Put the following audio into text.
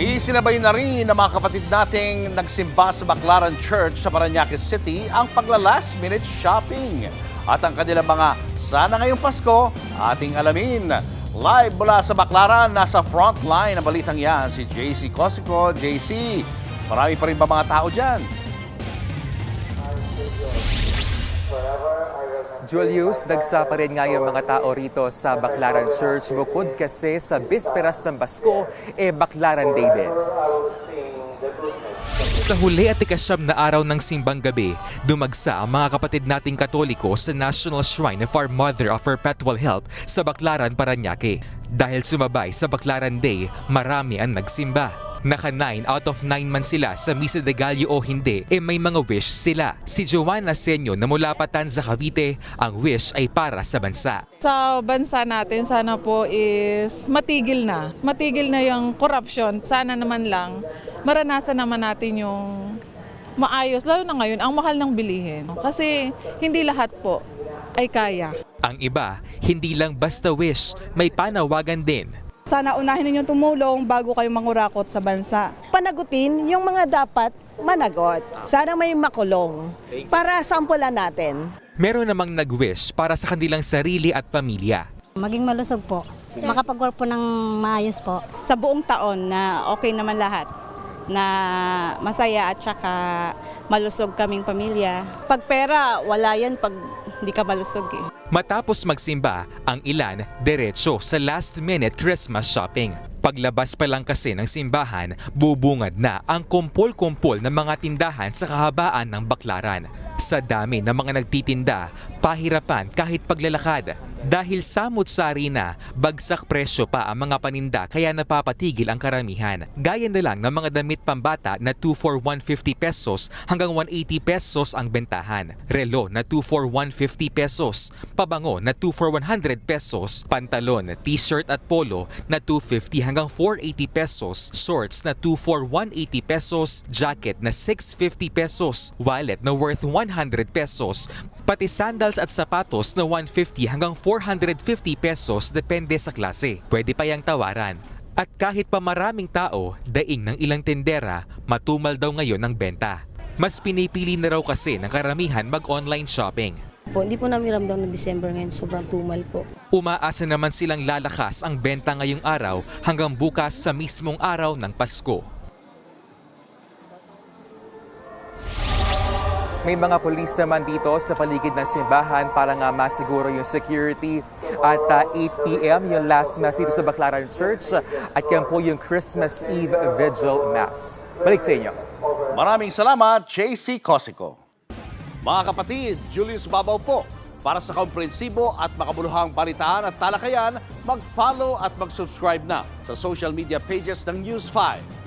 Isinabay na rin ng mga kapatid nating nagsimba sa Baclaran Church sa Parañaque City ang pagla-last minute shopping. At ang kanilang mga sana ngayong Pasko, ating alamin. Live mula sa Baclaran, nasa frontline ng balitang yan si JC Cosico. JC, marami pa rin ba mga tao dyan? Julius, dagsa pa rin nga yung mga tao rito sa Baclaran Church bukod kasi sa bisperas ng Pasko, Baclaran Day din. Sa huli at ikasyam na araw ng simbang gabi, dumagsa ang mga kapatid nating Katoliko sa National Shrine of Our Mother of Perpetual Health sa Baclaran, Parañaque. Dahil sumabay sa Baclaran Day, marami ang nagsimba. Naka 9 out of 9 man sila sa Misa de Gallo o hindi, may mga wish sila. Si Joanna Senyo na mula Patanza, Cavite, ang wish ay para sa bansa. Sa bansa natin, sana po is matigil na. Matigil na yung corruption. Sana naman lang, maranasan naman natin yung maayos. Lalo na ngayon, ang mahal ng bilihin. Kasi hindi lahat po ay kaya. Ang iba, hindi lang basta wish, may panawagan din. Sana unahin ninyong tumulong bago kayo mangurakot sa bansa. Panagutin yung mga dapat managot. Sana may makulong para sampulan natin. Meron namang nag-wish para sa kanilang sarili at pamilya. Maging malusog po. Makapag-work po ng maayos po. Sa buong taon na okay naman lahat, na masaya at saka malusog kaming pamilya. Pag pera, wala yan pag hindi ka malusog eh. Matapos magsimba, ang ilan diretso sa last-minute Christmas shopping. Paglabas pa lang kasi ng simbahan, bubungad na ang kumpol-kumpol ng mga tindahan sa kahabaan ng Baclaran. Sa dami ng mga nagtitinda, pahirapan kahit paglalakad. Dahil samot-sari na, bagsak presyo pa ang mga paninda kaya napapatigil ang karamihan. Gaya na lang ng mga damit pambata na 2 for 150 pesos hanggang 180 pesos ang bentahan. Relo na 2 for 150 pesos. Pabango na 2 for 100 pesos. Pantalon, t-shirt at polo na 250 hanggang 480 pesos. Shorts na 2 for 180 pesos. Jacket na 650 pesos. Wallet na worth 100 pesos. Pati sandals at sapatos na 150 hanggang 450 pesos depende sa klase. Pwede pa yang tawaran. At kahit pa maraming tao, daing ng ilang tendera, matumal daw ngayon ang benta. Mas pinipili na raw kasi ng karamihan mag-online shopping. Hindi po namin ramdam na December ngayon, sobrang tumal po. Umaasa naman silang lalakas ang benta ngayong araw hanggang bukas sa mismong araw ng Pasko. May mga pulis naman dito sa paligid ng simbahan para nga masiguro yung security. At 8 p.m. yung last mass dito sa Baclaran Church at yan po yung Christmas Eve Vigil Mass. Balik sa inyo. Maraming salamat, JC Cosico. Mga kapatid, Julius Babaw po. Para sa komprehensibo at makabuluhang balitaan at talakayan, mag-follow at mag-subscribe na sa social media pages ng News 5.